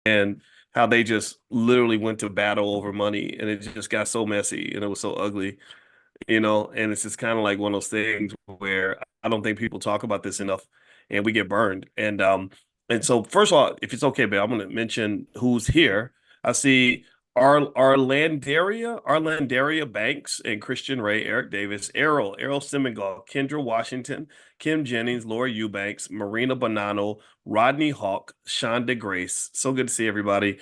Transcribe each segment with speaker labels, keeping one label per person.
Speaker 1: and how they just literally went to battle over money, and it just got so messy and it was so ugly, and it's just kind of like one of those things where I don't think people talk about this enough, and we get burned. And so first of all, if it's okay, babe, I'm going to mention who's here. I see Arlandaria Banks and Christian Ray, Eric Davis, Errol Semengal, Kendra Washington, Kim Jennings, Laura Eubanks, Marina Bonanno, Rodney Hawk, Shonda Grace. So good to see everybody.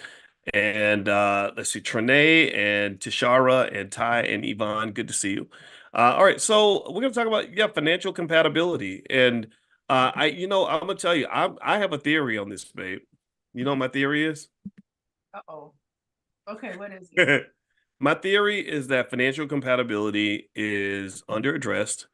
Speaker 1: And let's see, Trinae and Tishara and Ty and Yvonne. Good to see you. All right, so we're gonna talk about financial compatibility, and I'm gonna tell you, I have a theory on this, babe. You know what my theory is?
Speaker 2: Uh-oh. Okay, what is it?
Speaker 1: My theory is that financial compatibility is underaddressed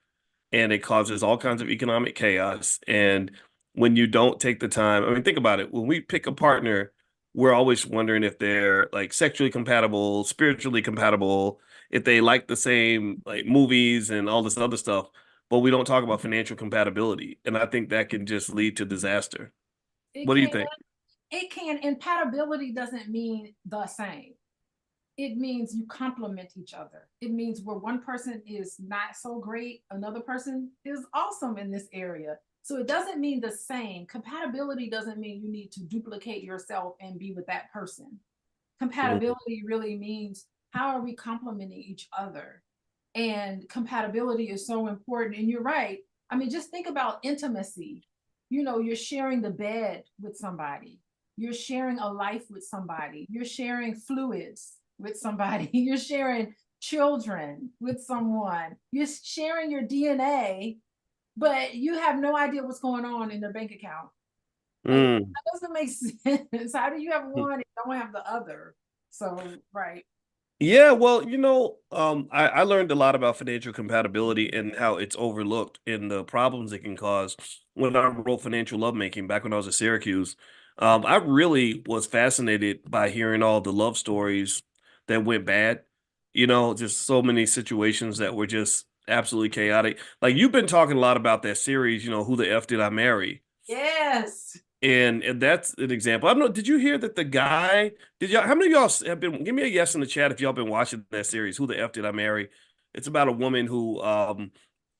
Speaker 1: and it causes all kinds of economic chaos. And when you don't take the time, I mean, think about it. When we pick a partner, we're always wondering if they're like sexually compatible, spiritually compatible, if they like the same like movies and all this other stuff, but we don't talk about financial compatibility. And I think that can just lead to disaster.
Speaker 2: It
Speaker 1: What do you
Speaker 2: can,
Speaker 1: think?
Speaker 2: it can, compatibility doesn't mean the same. It means you complement each other. It means where one person is not so great, another person is awesome in this area. So it doesn't mean the same. Compatibility doesn't mean you need to duplicate yourself and be with that person.
Speaker 1: Mhm.
Speaker 2: Compatibility really means how are we complementing each other? And compatibility is so important. And you're right. I mean, just think about intimacy. You're sharing the bed with somebody, you're sharing a life with somebody, you're sharing fluids with somebody, you're sharing children with someone, you're sharing your DNA, but you have no idea what's going on in their bank account. Like,
Speaker 1: Mm.
Speaker 2: that doesn't make sense. How do you have one and don't have the other? So, right.
Speaker 1: Yeah, well, I learned a lot about financial compatibility and how it's overlooked and the problems it can cause when I wrote Financial Lovemaking back when I was at Syracuse. I really was fascinated by hearing all the love stories that went bad, just so many situations that were just absolutely chaotic. Like you've been talking a lot about that series, Who the F Did I Marry?
Speaker 2: Yes.
Speaker 1: And that's an example. I don't know. Did you hear that the guy? Did y'all? How many of y'all have been? Give me a yes in the chat if y'all been watching that series. Who the F did I marry? It's about a woman who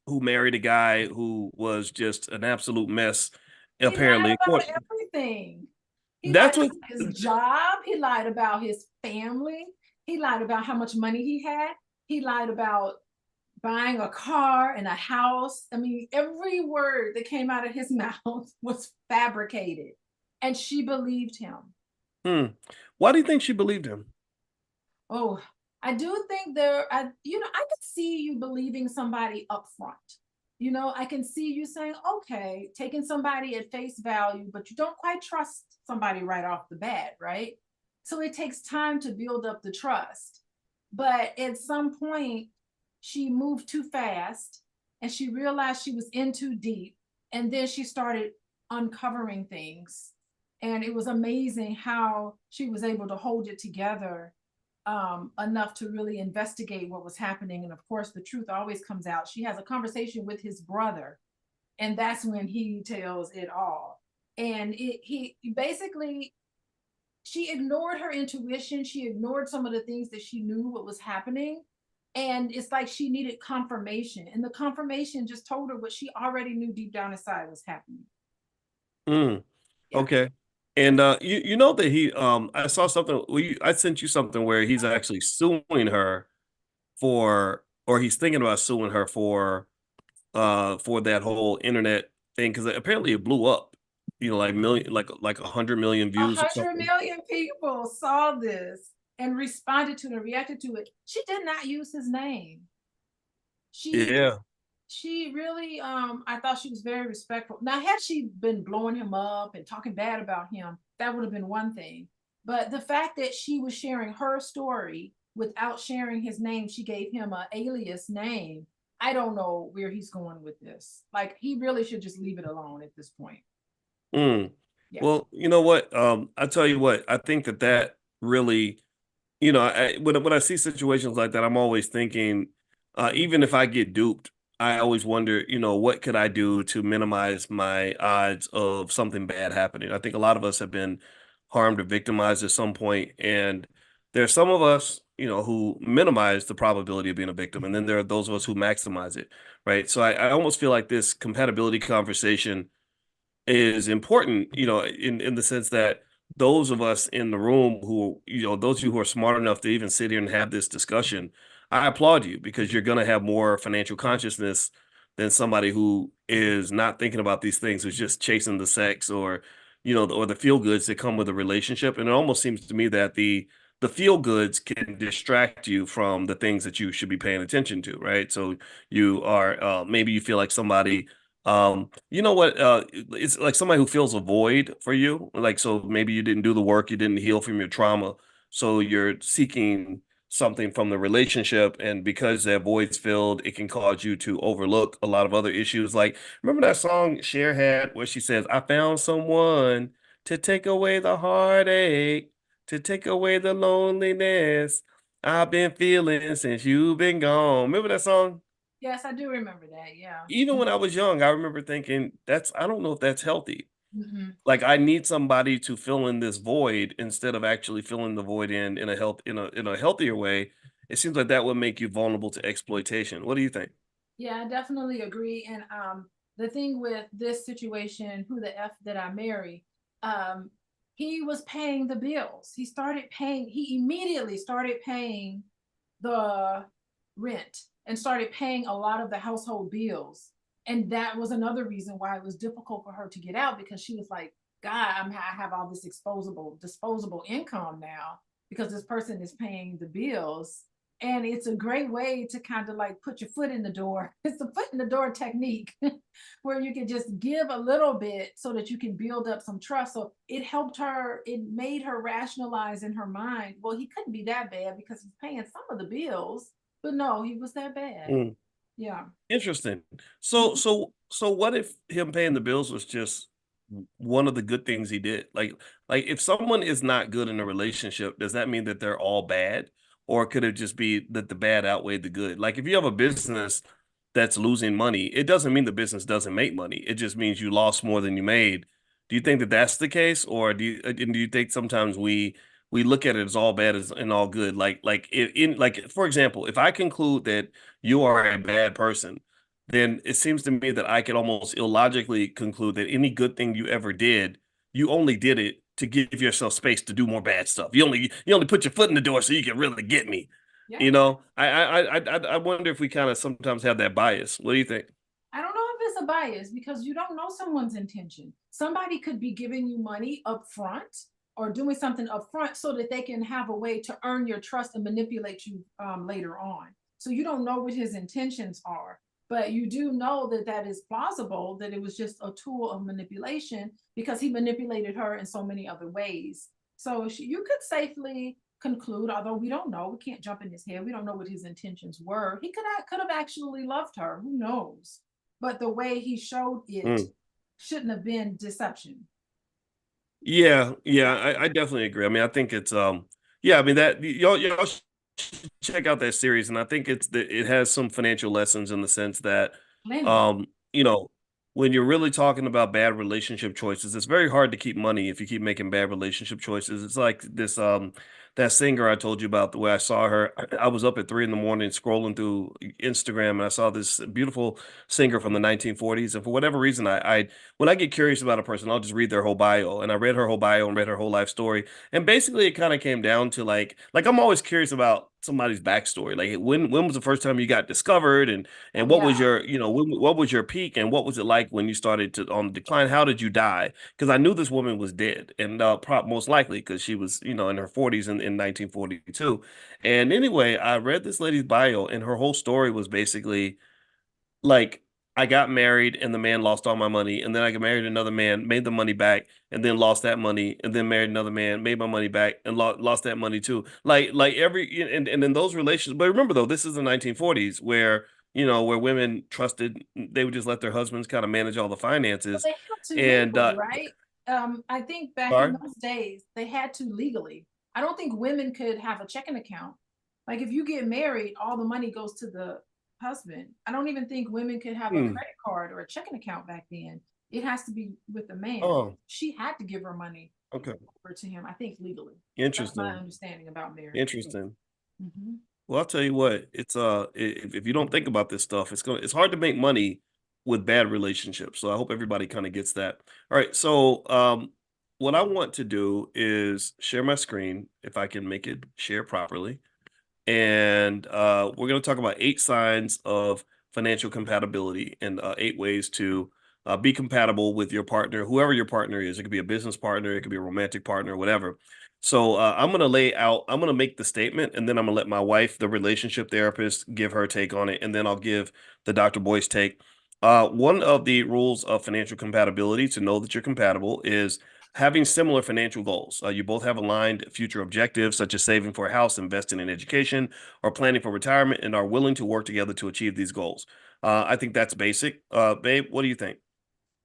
Speaker 1: married a guy who was just an absolute mess.
Speaker 2: He lied
Speaker 1: Apparently,
Speaker 2: about everything. He lied
Speaker 1: that's what.
Speaker 2: about his job. He lied about his family. He lied about how much money he had. He lied about buying a car and a house. I mean, every word that came out of his mouth was fabricated. And she believed him.
Speaker 1: Hmm. Why do you think she believed him?
Speaker 2: Oh, I do think I could see you believing somebody up front. I can see you saying, okay, taking somebody at face value, but you don't quite trust somebody right off the bat, right? So it takes time to build up the trust. But at some point, she moved too fast and she realized she was in too deep. And then she started uncovering things. And it was amazing how she was able to hold it together enough to really investigate what was happening. And of course, the truth always comes out. She has a conversation with his brother, and that's when he tells it all. And he basically, she ignored her intuition. She ignored some of the things that she knew what was happening. And it's like she needed confirmation. And the confirmation just told her what she already knew deep down inside was happening.
Speaker 1: Hmm.
Speaker 2: Yeah.
Speaker 1: Okay. And you know that I saw something. I sent you something where he's actually suing her or he's thinking about suing her for that whole internet thing because apparently it blew up, like million, like 100 million
Speaker 2: A
Speaker 1: views or
Speaker 2: hundred
Speaker 1: something.
Speaker 2: million people saw this and responded to it and reacted to it. She did not use his name. She
Speaker 1: Yeah.
Speaker 2: she really I thought she was very respectful. Now, had she been blowing him up and talking bad about him, that would have been one thing. But the fact that she was sharing her story without sharing his name, she gave him an alias name. I don't know where he's going with this. Like, he really should just leave it alone at this point.
Speaker 1: Mm.
Speaker 2: Yeah.
Speaker 1: Well, you know what? I tell you what, I think that really, when I see situations like that, I'm always thinking, even if I get duped, I always wonder, what could I do to minimize my odds of something bad happening? I think a lot of us have been harmed or victimized at some point. And there's some of us, who minimize the probability of being a victim, and then there are those of us who maximize it, right? So I almost feel like this compatibility conversation is important, in the sense that those of us in the room who, those of you who are smart enough to even sit here and have this discussion, I applaud you, because you're going to have more financial consciousness than somebody who is not thinking about these things, who's just chasing the sex, or, or the feel goods that come with a relationship. And it almost seems to me that the feel goods can distract you from the things that you should be paying attention to, right? So you are, maybe you feel like somebody, you know what? It's like somebody who fills a void for you. Like, so maybe you didn't do the work, you didn't heal from your trauma. So you're seeking something from the relationship. And because that void's filled, it can cause you to overlook a lot of other issues. Like, remember that song Cher had where she says, I found someone to take away the heartache, to take away the loneliness I've been feeling since you've been gone. Remember that song?
Speaker 2: Yes, I do remember that. Yeah.
Speaker 1: Even when I was young, I remember thinking, I don't know if that's healthy.
Speaker 2: Mhm.
Speaker 1: Like, I need somebody to fill in this void instead of actually filling the void in a healthier way. It seems like that would make you vulnerable to exploitation. What do you think?
Speaker 2: Yeah, I definitely agree. And the thing with this situation, who the F did I marry? Um, he was paying the bills. He immediately started paying the rent and started paying a lot of the household bills. And that was another reason why it was difficult for her to get out, because she was like, God, I have all this disposable income now because this person is paying the bills. And it's a great way to kind of like put your foot in the door. It's the foot in the door technique where you can just give a little bit so that you can build up some trust. So it helped her, it made her rationalize in her mind, well, he couldn't be that bad because he's paying some of the bills, but no, he was that bad.
Speaker 1: Mm,
Speaker 2: Yeah.
Speaker 1: interesting. So,
Speaker 2: Mhm.
Speaker 1: so what if him paying the bills was just one of the good things he did? Like if someone is not good in a relationship, does that mean that they're all bad? Or could it just be that the bad outweighed the good? Like, if you have a business that's losing money, it doesn't mean the business doesn't make money. It just means you lost more than you made. Do you think that that's the case, or do you think sometimes we look at it as all bad as and all good? Like, for example, if I conclude that you are a bad person, then it seems to me that I could almost illogically conclude that any good thing you ever did, you only did it to give yourself space to do more bad stuff. You only put your foot in the door so you can really get me.
Speaker 2: Yeah.
Speaker 1: I wonder if we kind of sometimes have that bias. What do you think?
Speaker 2: I don't know if it's a bias because you don't know someone's intention. Somebody could be giving you money up front or doing something up front so that they can have a way to earn your trust and manipulate you later on. So you don't know what his intentions are, but you do know that that is plausible, that it was just a tool of manipulation because he manipulated her in so many other ways. So you could safely conclude, although we don't know, we can't jump in his head, we don't know what his intentions were. He could have actually loved her. Who knows? But the way he showed it
Speaker 1: Mm.
Speaker 2: shouldn't have been deception.
Speaker 1: Yeah, yeah, I definitely agree. I mean, I think it's yeah, I mean that y'all should check out that series, and I think it has some financial lessons in the sense that
Speaker 2: Plenty.
Speaker 1: um, you know, when you're really talking about bad relationship choices, it's very hard to keep money if you keep making bad relationship choices. It's like this that singer I told you about, the way I saw her. I was up at 3 in the morning scrolling through Instagram, and I saw this beautiful singer from the 1940s. And for whatever reason, I when I get curious about a person, I'll just read their whole bio. And I read her whole bio and read her whole life story. And basically it kind of came down to like I'm always curious about somebody's backstory. Like, when was the first time you got discovered, and
Speaker 2: Oh
Speaker 1: what
Speaker 2: yeah.
Speaker 1: was your, what was your peak, and what was it like when you started to on decline? How did you die? Because I knew this woman was dead, and most likely because she was, in her 40s in 1942. And anyway, I read this lady's bio, and her whole story was basically like, I got married and the man lost all my money, and then I got married another man, made the money back, and then lost that money, and then married another man, made my money back, and lost that money too. Like every and in those relations. But remember though, this is the 1940s where, where women trusted, they would just let their husbands kind of manage all the
Speaker 2: Well,
Speaker 1: finances.
Speaker 2: they had to
Speaker 1: And
Speaker 2: legally, right? I think back in
Speaker 1: sorry.
Speaker 2: those days, they had to legally. I don't think women could have a checking account. Like if you get married, all the money goes to the husband. I don't even think women could have a
Speaker 1: Hmm.
Speaker 2: credit card or a checking account back then. It has to be with the man.
Speaker 1: Oh.
Speaker 2: She had to give her money.
Speaker 1: Okay.
Speaker 2: over to him, I think legally. That's my
Speaker 1: Interesting.
Speaker 2: understanding about marriage.
Speaker 1: Interesting.
Speaker 2: Mhm.
Speaker 1: Well, I'll tell you what, it's if you don't think about this stuff, it's hard to make money with bad relationships. So I hope everybody kind of gets that. All right. So what I want to do is share my screen if I can make it share properly. And we're going to talk about 8 signs of financial compatibility and 8 ways to be compatible with your partner, whoever your partner is. It could be a business partner, it could be a romantic partner, whatever. So I'm going to I'm going to make the statement, and then I'm going to let my wife, the relationship therapist, give her take on it, and then I'll give the Dr. Boyce take. One of the rules of financial compatibility to know that you're compatible is having similar financial goals. You both have aligned future objectives, such as saving for a house, investing in education, or planning for retirement, and are willing to work together to achieve these goals. I think that's basic. Babe, what do you think?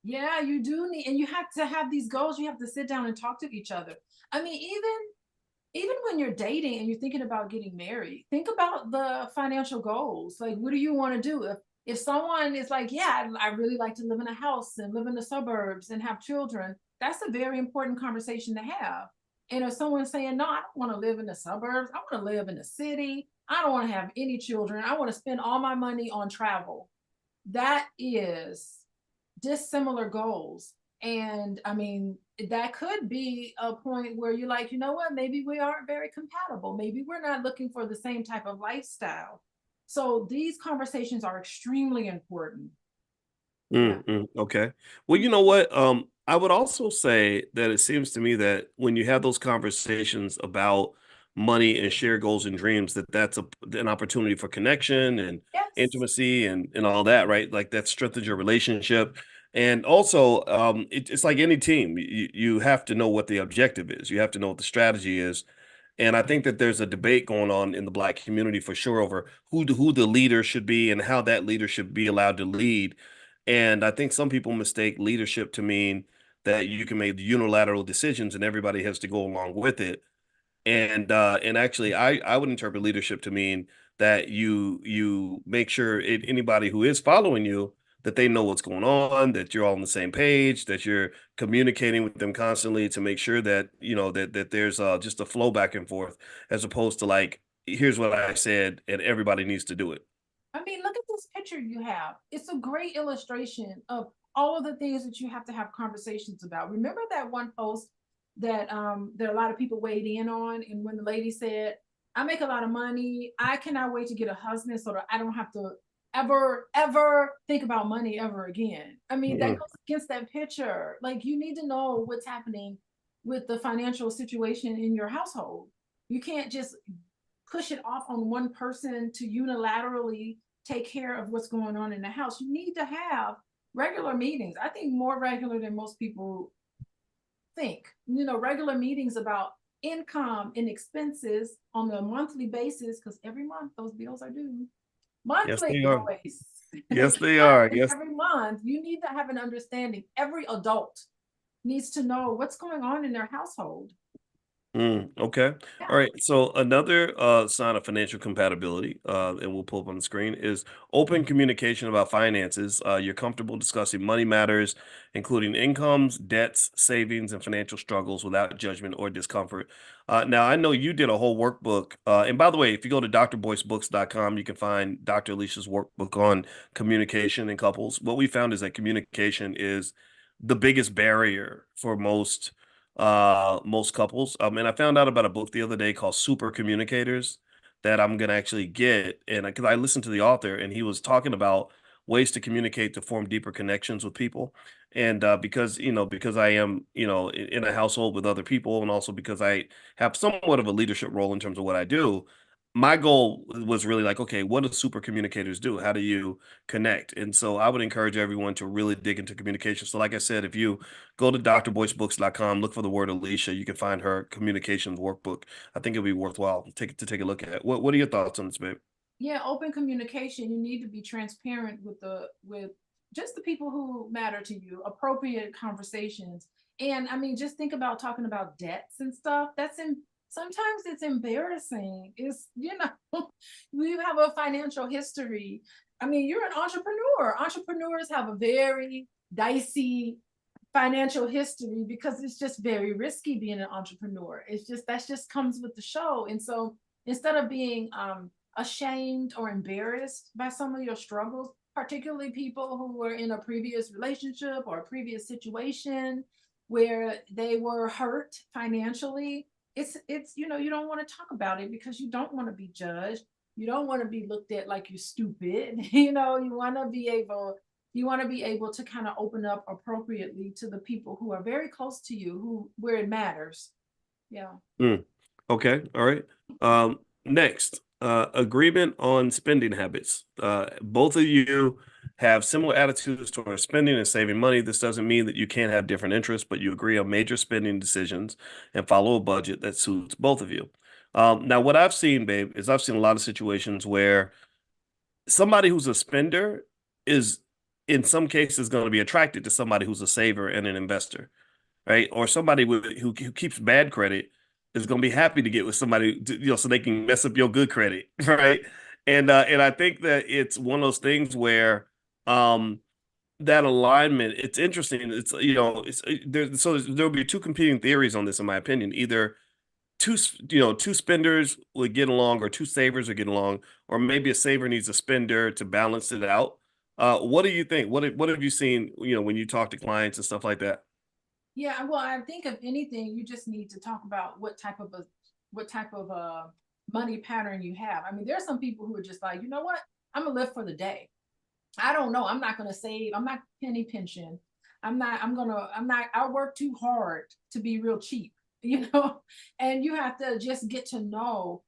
Speaker 2: Yeah, you do need, and you have to have these goals. You have to sit down and talk to each other. I mean, even when you're dating and you're thinking about getting married, think about the financial goals. Like, what do you want to do? If someone is like, yeah, I really like to live in a house and live in the suburbs and have children, that's a very important conversation to have. And if someone's saying, no, I don't want to live in the suburbs, I want to live in the city, I don't want to have any children, I want to spend all my money on travel, that is dissimilar goals. And I mean, that could be a point where you're like, you know what, maybe we aren't very compatible. Maybe we're not looking for the same type of lifestyle. So these conversations are extremely important. Yeah.
Speaker 1: Okay. Well, you know what? I would also say that it seems to me that when you have those conversations about money and share goals and dreams, that's an opportunity for connection and
Speaker 2: Yes.
Speaker 1: intimacy and all that, right? Like that strengthens your relationship. And also, it's like any team. You have to know what the objective is. You have to know what the strategy is. And I think that there's a debate going on in the Black community for sure over who the leader should be and how that leader should be allowed to lead. And I think some people mistake leadership to mean that you can make unilateral decisions and everybody has to go along with it. And actually, I would interpret leadership to mean that you make sure anybody who is following you, that they know what's going on, that you're all on the same page, that you're communicating with them constantly to make sure that that there's just a flow back and forth, as opposed to like, here's what I said and everybody needs to do it.
Speaker 2: I mean, look at this picture you have. It's a great illustration of all of the things that you have to have conversations about. Remember that one post that there are a lot of people weighed in on, and when the lady said, I make a lot of money, I cannot wait to get a husband so that I don't have to ever think about money ever again. I mean, that
Speaker 1: Mm-mm.
Speaker 2: goes against that picture. Like, you need to know what's happening with the financial situation in your household. You can't just push it off on one person to unilaterally take care of what's going on in the house. You need to have regular meetings. I think more regular than most people think. Regular meetings about income and expenses on a monthly basis, because every month those bills are due.
Speaker 1: Yes,
Speaker 2: Monthly,
Speaker 1: they are.
Speaker 2: Boyce.
Speaker 1: Yes, they are.
Speaker 2: Monthly,
Speaker 1: Yes.
Speaker 2: every month. You need to have an understanding. Every adult needs to know what's going on in their household.
Speaker 1: Okay.
Speaker 2: Yeah.
Speaker 1: All right. So another sign of financial compatibility, and we'll pull up on the screen, is open communication about finances. You're comfortable discussing money matters, including incomes, debts, savings, and financial struggles without judgment or discomfort. Now, I know you did a whole workbook. And by the way, if you go to drboycebooks.com, you can find Dr. Alicia's workbook on communication in couples. What we found is that communication is the biggest barrier for most couples. And I found out about a book the other day called Super Communicators that I'm gonna actually get. And because I listened to the author and he was talking about ways to communicate to form deeper connections with people. And because I am, in a household with other people, and also because I have somewhat of a leadership role in terms of what I do, my goal was really like, okay, what do super communicators do? How do you connect? And so I would encourage everyone to really dig into communication. So like I said, if you go to drboycebooks.com, look for the word Alicia. You can find her communications workbook. I think it'll be worthwhile to take a look at. What are your thoughts on this, babe?
Speaker 2: Yeah, open communication. You need to be transparent with just the people who matter to you, appropriate conversations. And I mean, just think about talking about debts and stuff. Sometimes it's embarrassing. We have a financial history. I mean, you're an entrepreneur. Entrepreneurs have a very dicey financial history because it's just very risky being an entrepreneur. It's just that's just comes with the show. And so instead of being ashamed or embarrassed by some of your struggles, particularly people who were in a previous relationship or a previous situation where they were hurt financially, it's you know, you don't want to talk about it because you don't want to be judged. You don't want to be looked at like you're stupid. You know, you want to be able to kind of open up appropriately to the people who are very close to you, who where it matters. Yeah.
Speaker 1: Mm. Okay. All right. Next, agreement on spending habits. Both of you have similar attitudes towards spending and saving money. This doesn't mean that you can't have different interests, but you agree on major spending decisions and follow a budget that suits both of you. Now, what I've seen, babe, is I've seen a lot of situations where somebody who's a spender is, in some cases, going to be attracted to somebody who's a saver and an investor, right? Or somebody who keeps bad credit is going to be happy to get with somebody, so they can mess up your good credit, right? And I think that it's one of those things where um, that alignment, it's interesting. It's it's there'll be two competing theories on this, in my opinion. Either two spenders would get along, or two savers would get along, or maybe a saver needs a spender to balance it out. What do you think? What have you seen, when you talk to clients and stuff like that?
Speaker 2: Yeah, well, I think if anything, you just need to talk about what type of money pattern you have. I mean, there are some people who are just like, you know what, I'm gonna live for the day. I don't know. I'm not gonna save. I'm not penny pension. I work too hard to be real cheap, you know. And you have to just get to know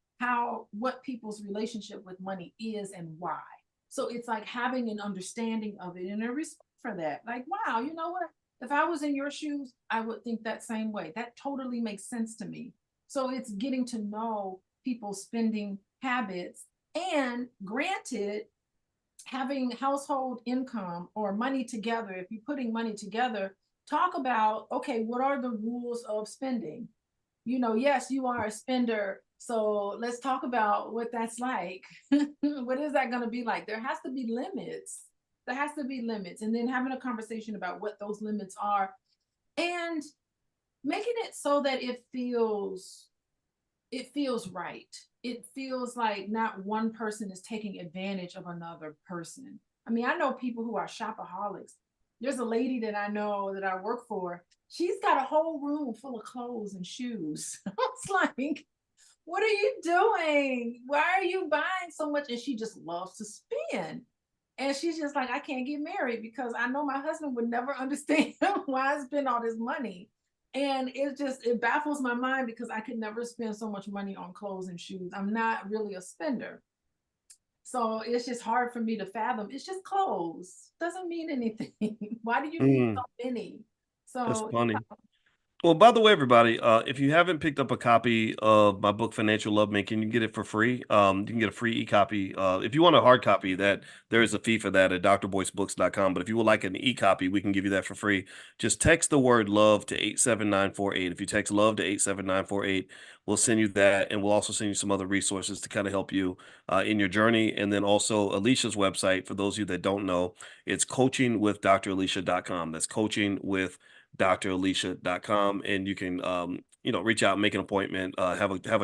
Speaker 2: what people's relationship with money is and why. So it's like having an understanding of it and a respect for that. Like, wow, you know what? If I was in your shoes, I would think that same way. That totally makes sense to me. So it's getting to know people's spending habits. And granted, having household income or money together, if you're putting money together, talk about, okay, what are the rules of spending? You know, yes, you are a spender. So let's talk about what that's like. What is that going to be like? There has to be limits. There has to be limits. And then having a conversation about what those limits are and making it so that it feels right. It feels like not one person is taking advantage of another person. I mean, I know people who are shopaholics. There's a lady that I know that I work for. She's got a whole room full of clothes and shoes. It's like, what are you doing? Why are you buying so much? And she just loves to spend. And she's just like, I can't get married because I know my husband would never understand why I spend all this money. And it baffles my mind because I could never spend so much money on clothes and shoes. I'm not really a spender. So it's just hard for me to fathom. It's just clothes. Doesn't mean anything. Why do you need so
Speaker 1: Mm,
Speaker 2: many?
Speaker 1: that's
Speaker 2: So
Speaker 1: funny. Well, by the way, everybody, if you haven't picked up a copy of my book, Financial Lovemaking, you can get it for free. You can get a free e-copy. If you want a hard copy, that there is a fee for that at drboycebooks.com. But if you would like an e-copy, we can give you that for free. Just text the word love to 87948. If you text love to 87948, we'll send you that. And we'll also send you some other resources to kind of help you in your journey. And then also Alicia's website, for those of you that don't know, it's coachingwithdralicia.com. That's coaching with dralicia.com, and you can reach out, make an appointment, have a talk